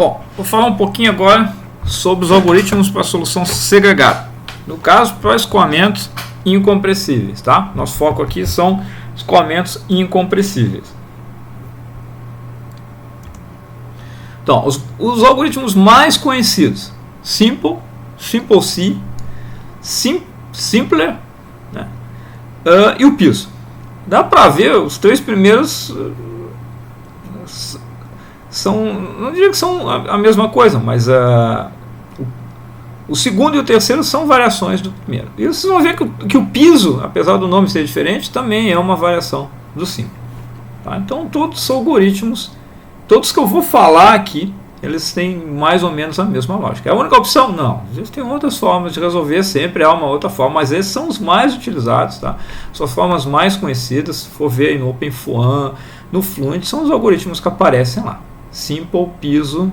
Bom, vou falar um pouquinho agora sobre os algoritmos para solução segregada. No caso, para escoamentos incompressíveis, tá? Nosso foco aqui são escoamentos incompressíveis. Então, os algoritmos mais conhecidos: Simple, Simple-C, Simpler, né? E o piso. Dá para ver, os três primeiros são, não diria que são a mesma coisa, mas o segundo e o terceiro são variações do primeiro. E vocês vão ver que o piso, apesar do nome ser diferente, também é uma variação do Simple. Tá? Então, todos são algoritmos, todos que eu vou falar aqui, eles têm mais ou menos a mesma lógica. É a única opção? Não. Existem outras formas de resolver, sempre há uma outra forma, mas esses são os mais utilizados. Tá? São as formas mais conhecidas. Se for ver aí no OpenFOAM, no Fluent, são os algoritmos que aparecem lá. Simple, piso.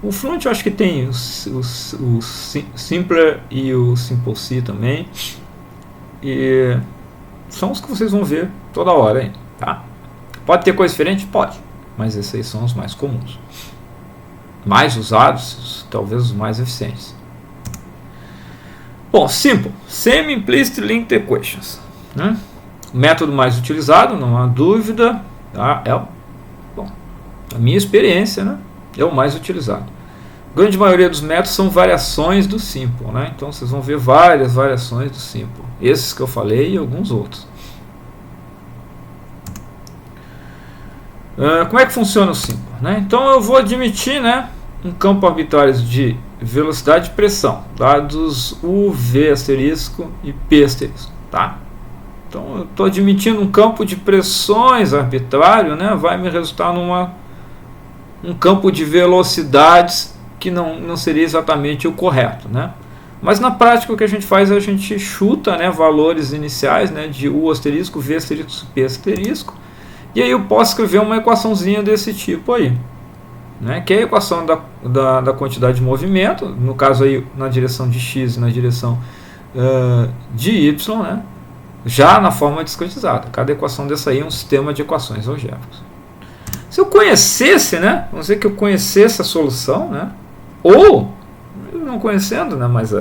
O Fluent eu acho que tem o Simpler e o Simple-C também. E são os que vocês vão ver toda hora aí, tá? Pode ter coisa diferente? Pode. Mas esses aí são os mais comuns. Mais usados, talvez os mais eficientes. Bom, Simple. Semi-Implicit Linked Equations. Né? O método mais utilizado, não há dúvida. Tá? Bom, a minha experiência, né? É o mais utilizado. A grande maioria dos métodos são variações do Simple, né? Então vocês vão ver várias variações do Simple. Esses que eu falei e alguns outros. Como é que funciona o Simple? Né? Então eu vou admitir, né, um campo arbitrário de velocidade e pressão, dados UV asterisco e P asterisco. Tá? Então eu estou admitindo um campo de pressões arbitrário, né, vai me resultar um campo de velocidades que não seria exatamente o correto, né? Mas na prática o que a gente faz é a gente chuta, né, valores iniciais, né, de U asterisco, V asterisco, P asterisco, e aí eu posso escrever uma equaçãozinha desse tipo aí, né, que é a equação da quantidade de movimento, no caso aí na direção de X e na direção de Y, né, já na forma discretizada. Cada equação dessa aí é um sistema de equações algébricas. Se eu conhecesse, né, vamos dizer que eu conhecesse a solução, né, ou não conhecendo, né, mas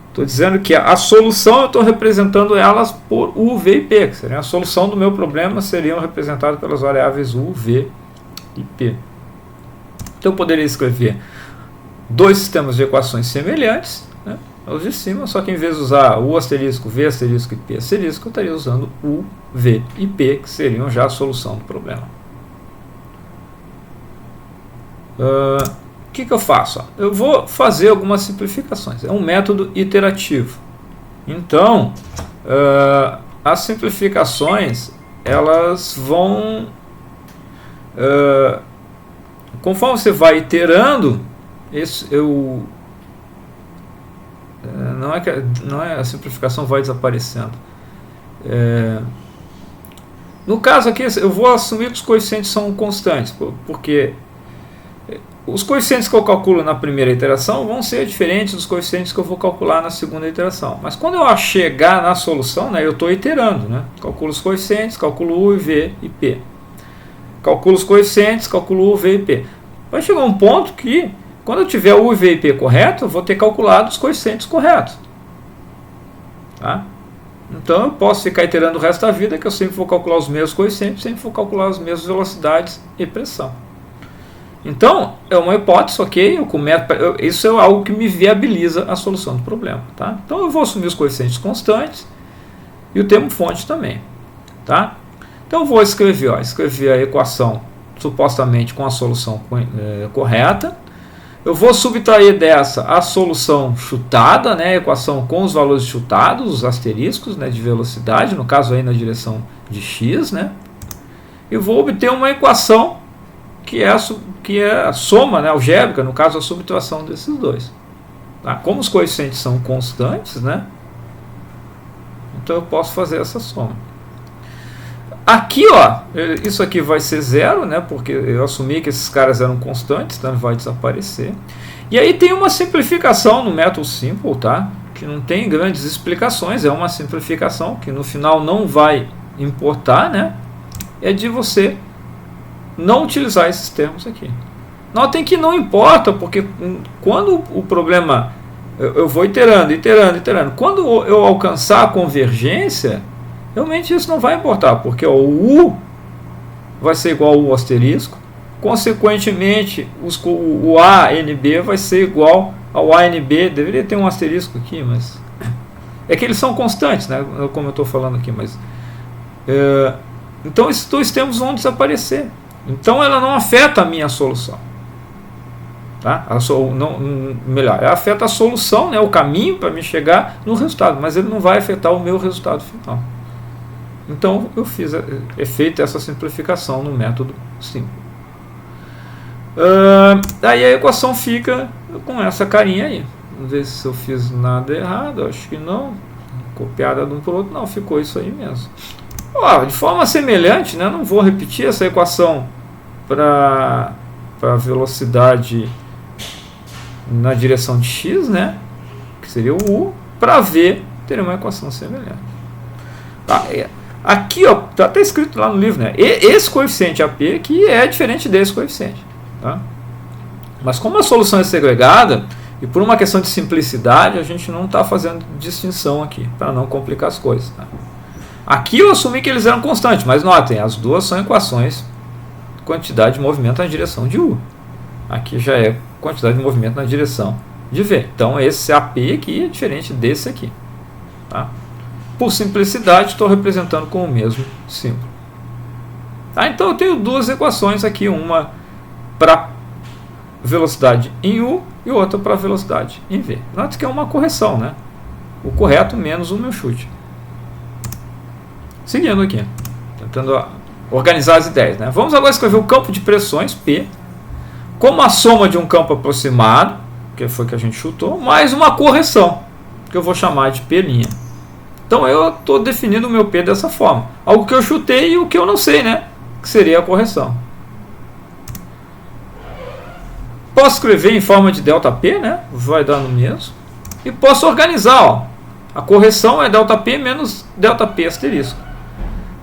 estou dizendo que a solução eu estou representando elas por U, V e P, que seria a solução do meu problema, seriam representadas pelas variáveis U, V e P. Então eu poderia escrever dois sistemas de equações semelhantes, né, os de cima, só que em vez de usar U asterisco, V asterisco e P asterisco, eu estaria usando U, V e P, que seriam já a solução do problema. O que eu faço? Eu vou fazer algumas simplificações. É um método iterativo. Então, as simplificações, elas vão... conforme você vai iterando, não é a simplificação vai desaparecendo. No caso aqui, eu vou assumir que os coeficientes são constantes, porque os coeficientes que eu calculo na primeira iteração vão ser diferentes dos coeficientes que eu vou calcular na segunda iteração. Mas quando eu chegar na solução, né, eu estou iterando. Né? Calculo os coeficientes, calculo U, V e P. Calculo os coeficientes, calculo U, V e P. Vai chegar um ponto que, quando eu tiver U, V e P correto, eu vou ter calculado os coeficientes corretos. Tá? Então eu posso ficar iterando o resto da vida, que eu sempre vou calcular os mesmos coeficientes, sempre vou calcular as mesmas velocidades e pressão. Então, é uma hipótese, ok? Isso é algo que me viabiliza a solução do problema. Tá? Então, eu vou assumir os coeficientes constantes e o termo fonte também. Tá? Então, eu vou escrever a equação supostamente com a solução correta. Eu vou subtrair dessa a solução chutada, né? A equação com os valores chutados, os asteriscos, né, de velocidade, no caso aí na direção de x. Né? E vou obter uma equação que é a soma, né, algébrica, no caso a subtração desses dois. Tá? Como os coeficientes são constantes, né, então eu posso fazer essa soma. Aqui, ó, isso aqui vai ser zero, né, porque eu assumi que esses caras eram constantes, então vai desaparecer. E aí tem uma simplificação no método Simple, tá, que não tem grandes explicações, é uma simplificação que no final não vai importar, né, é de você não utilizar esses termos aqui. Notem que não importa, porque quando o problema, eu vou iterando. Quando eu alcançar a convergência, realmente isso não vai importar, porque o U vai ser igual ao U asterisco, consequentemente o ANB vai ser igual ao ANB, deveria ter um asterisco aqui, mas é que eles são constantes, né, como eu estou falando aqui, mas então esses dois termos vão desaparecer, então ela não afeta a minha solução, tá? Melhor, ela afeta a solução, né, o caminho para me chegar no resultado, mas ele não vai afetar o meu resultado final. Então eu fiz feita essa simplificação no método simples. Aí a equação fica com essa carinha aí. Vamos ver se eu fiz nada errado. Acho que não. Copiada de um para o outro. Não, ficou isso aí mesmo. De forma semelhante, né, não vou repetir essa equação para velocidade na direção de x, né, que seria o u. Para v, teria uma equação semelhante. Aqui está até escrito lá no livro, né, esse coeficiente AP aqui é diferente desse coeficiente. Tá? Mas como a solução é segregada, e por uma questão de simplicidade, a gente não está fazendo distinção aqui, para não complicar as coisas. Tá? Aqui eu assumi que eles eram constantes, mas notem, as duas são equações de quantidade de movimento na direção de U. Aqui já é quantidade de movimento na direção de V. Então esse AP aqui é diferente desse aqui. Tá? Por simplicidade, estou representando com o mesmo símbolo. Tá? Então eu tenho duas equações aqui, uma para velocidade em U e outra para velocidade em V. Note que é uma correção, né? O correto menos o meu chute. Seguindo aqui, tentando organizar as ideias, né? Vamos agora escrever o campo de pressões P como a soma de um campo aproximado, que foi que a gente chutou, mais uma correção, que eu vou chamar de P'. Então eu estou definindo o meu P dessa forma. Algo que eu chutei e o que eu não sei, né? Que seria a correção. Posso escrever em forma de ΔP, né? Vai dar no mesmo. E posso organizar, ó. A correção é ΔP menos ΔP asterisco.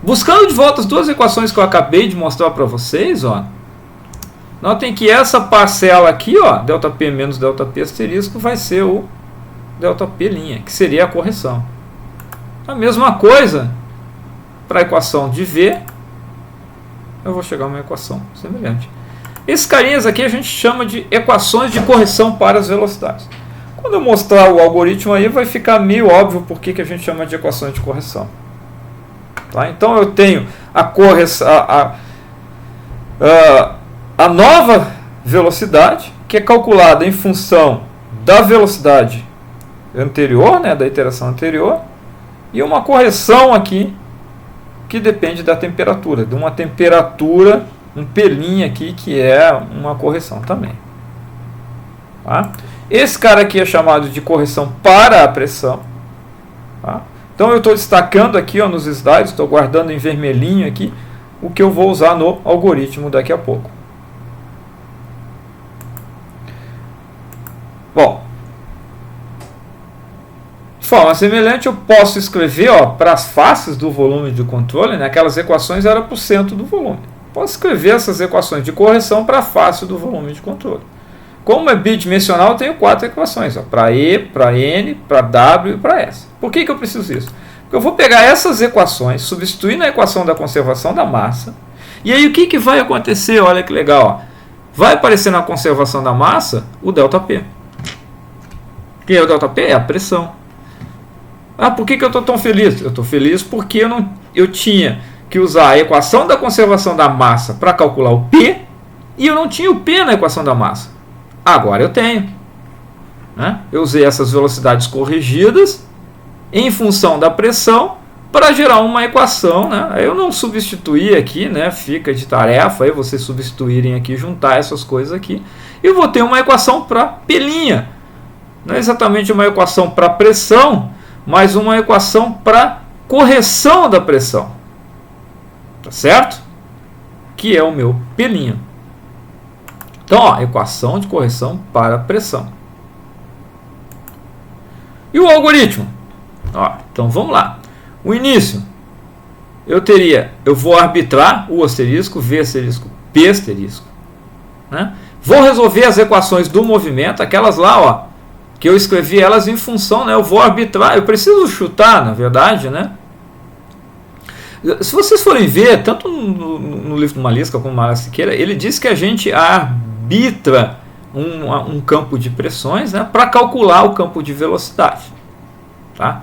Buscando de volta as duas equações que eu acabei de mostrar para vocês, ó. Notem que essa parcela aqui, ó, ΔP menos ΔP asterisco, vai ser o ΔP', que seria a correção. A mesma coisa para a equação de V, eu vou chegar a uma equação semelhante. Esses carinhas aqui a gente chama de equações de correção para as velocidades. Quando eu mostrar o algoritmo aí, vai ficar meio óbvio por que a gente chama de equações de correção. Tá? Então eu tenho a correção, a nova velocidade, que é calculada em função da velocidade anterior, né, da iteração anterior, e uma correção aqui que depende da temperatura, de uma temperatura, um P' aqui que é uma correção também. Tá? Esse cara aqui é chamado de correção para a pressão. Tá? Então eu estou destacando aqui, ó, nos slides, estou guardando em vermelhinho aqui o que eu vou usar no algoritmo daqui a pouco. Bom, de forma semelhante eu posso escrever, ó, para as faces do volume de controle, né, aquelas equações eram por cento do volume. Posso escrever essas equações de correção para a face do volume de controle. Como é bidimensional, eu tenho 4 equações, para E, para N, para W e para S. Por que eu preciso disso? Porque eu vou pegar essas equações, substituir na equação da conservação da massa, e aí o que vai acontecer? Olha que legal, ó. Vai aparecer na conservação da massa o ΔP. Quem é o ΔP? É a pressão. Por que eu estou tão feliz? Eu estou feliz porque eu tinha que usar a equação da conservação da massa para calcular o P, e eu não tinha o P na equação da massa. Agora eu tenho. Né? Eu usei essas velocidades corrigidas em função da pressão para gerar uma equação. Né? Eu não substituí aqui, né? Fica de tarefa aí vocês substituírem aqui, juntar essas coisas aqui, e eu vou ter uma equação para P'. Não é exatamente uma equação para pressão, mas uma equação para correção da pressão. Tá certo? Que é o meu P'. Então, ó, equação de correção para pressão. E o algoritmo? Ó, então vamos lá. O início, eu vou arbitrar o asterisco, V asterisco P, P asterisco, né? Vou resolver as equações do movimento, aquelas lá, ó, que eu escrevi elas em função, né? Eu vou arbitrar, eu preciso chutar, na verdade, né? Se vocês forem ver, tanto no livro do Malisca como no Mara Siqueira, ele diz que a gente arbitra um campo de pressões, né, para calcular o campo de velocidade. Tá?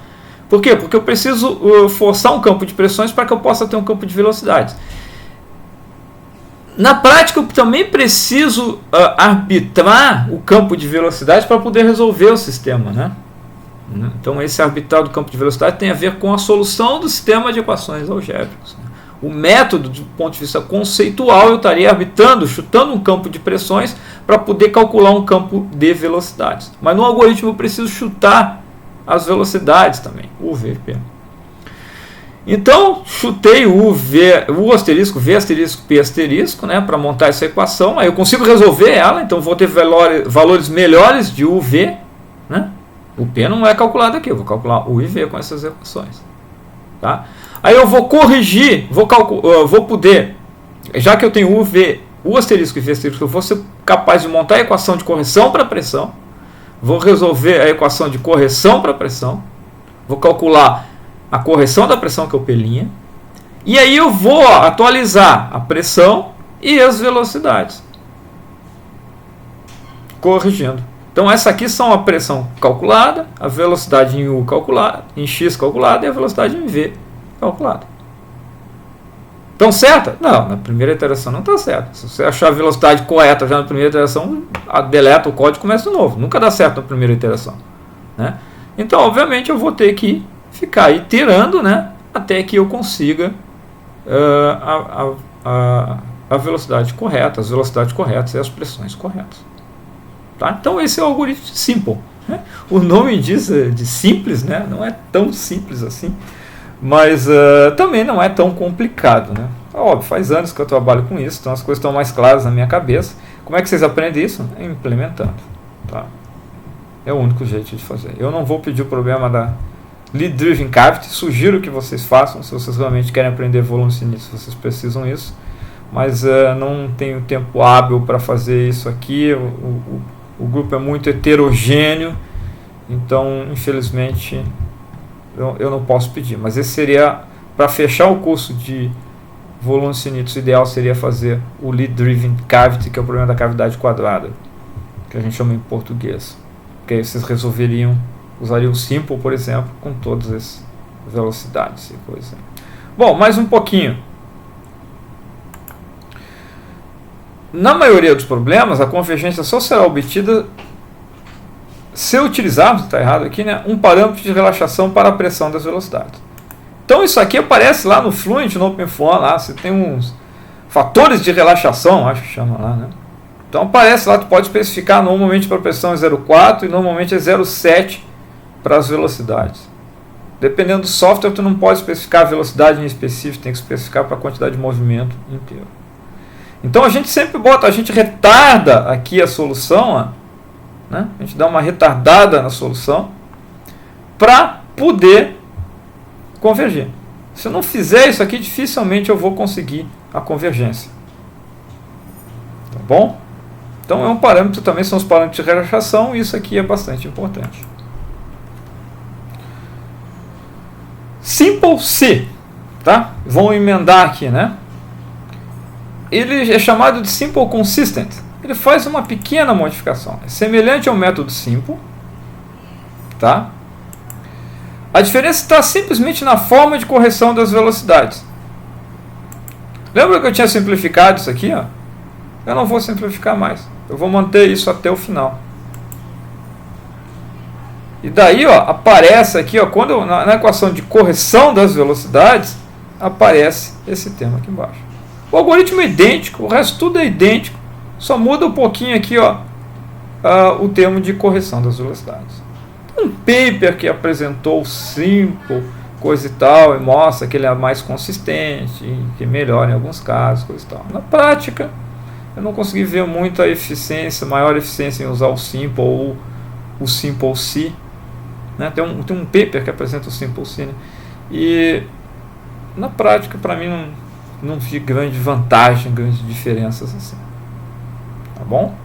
Por quê? Porque eu preciso forçar um campo de pressões para que eu possa ter um campo de velocidade. Na prática, eu também preciso arbitrar o campo de velocidade para poder resolver o sistema, né? Então, esse arbitrar do campo de velocidade tem a ver com a solução do sistema de equações algébricas. O método, do ponto de vista conceitual, eu estaria arbitrando, chutando um campo de pressões para poder calcular um campo de velocidades. Mas no algoritmo eu preciso chutar as velocidades também, U, V, P. Então, chutei U asterisco, V asterisco, P asterisco, né, para montar essa equação. Aí eu consigo resolver ela, então vou ter valores melhores de U, V, né? O P não é calculado aqui, eu vou calcular U e V com essas equações. Tá? Aí eu vou corrigir, vou poder, já que eu tenho U asterisco e V asterisco, eu vou ser capaz de montar a equação de correção para pressão, vou resolver a equação de correção para pressão, vou calcular a correção da pressão, que é o P', e aí eu vou atualizar a pressão e as velocidades, corrigindo. Então, essa aqui são a pressão calculada, a velocidade em U calculada, em X calculada e a velocidade em V calculada. Estão certas? Não, na primeira iteração não está certo. Se você achar a velocidade correta já na primeira iteração, deleta o código e começa de novo. Nunca dá certo na primeira iteração. Né? Então, obviamente, eu vou ter que ficar iterando, né, até que eu consiga a velocidade correta, as velocidades corretas e as pressões corretas. Tá? Então esse é o algoritmo simple, né? O nome diz de simples, né? Não é tão simples assim, mas também não é tão complicado, né? Óbvio, faz anos que eu trabalho com isso, então as coisas estão mais claras na minha cabeça. Como é que vocês aprendem isso? Implementando. Tá? É o único jeito de fazer. Eu não vou pedir o problema da Lead Driven Cavity, sugiro que vocês façam, se vocês realmente querem aprender volumes finitos, vocês precisam isso, mas não tenho tempo hábil para fazer isso aqui. O grupo é muito heterogêneo, então infelizmente eu não posso pedir. Mas esse seria, para fechar o curso de volumes finitos, o ideal seria fazer o Lead Driven Cavity, que é o problema da cavidade quadrada, que a gente chama em português. Porque aí vocês usariam o Simple, por exemplo, com todas as velocidades e coisa. Bom, mais um pouquinho. Na maioria dos problemas, a convergência só será obtida se utilizarmos, está errado aqui, né, um parâmetro de relaxação para a pressão das velocidades. Então isso aqui aparece lá no Fluent, no OpenFOAM, lá você tem uns fatores de relaxação, acho que chama lá, né? Então aparece lá, tu pode especificar normalmente para a pressão é 0,4 e normalmente é 0,7 para as velocidades. Dependendo do software, tu não pode especificar a velocidade em específico, tem que especificar para a quantidade de movimento inteiro. Então a gente sempre a gente retarda aqui a solução, né? A gente dá uma retardada na solução para poder convergir. Se eu não fizer isso aqui, dificilmente eu vou conseguir a convergência. Tá bom? Então é um parâmetro também, são os parâmetros de relaxação, e isso aqui é bastante importante. Simple C, tá? Vão emendar aqui, né? Ele é chamado de Simple Consistent. Ele faz uma pequena modificação. É semelhante ao método Simple. Tá? A diferença está simplesmente na forma de correção das velocidades. Lembra que eu tinha simplificado isso aqui? Ó? Eu não vou simplificar mais. Eu vou manter isso até o final. E daí aparece aqui, quando na equação de correção das velocidades, aparece esse termo aqui embaixo. O algoritmo é idêntico, o resto tudo é idêntico, só muda um pouquinho aqui o termo de correção das velocidades. Um paper que apresentou o Simple, coisa e tal, e mostra que ele é mais consistente, que melhora em alguns casos, coisa e tal. Na prática, eu não consegui ver muita eficiência, maior eficiência em usar o Simple ou o Simple C. Né? Tem um paper que apresenta o Simple C, né? E na prática, para mim, não fica grande vantagem, grandes diferenças assim. Tá bom?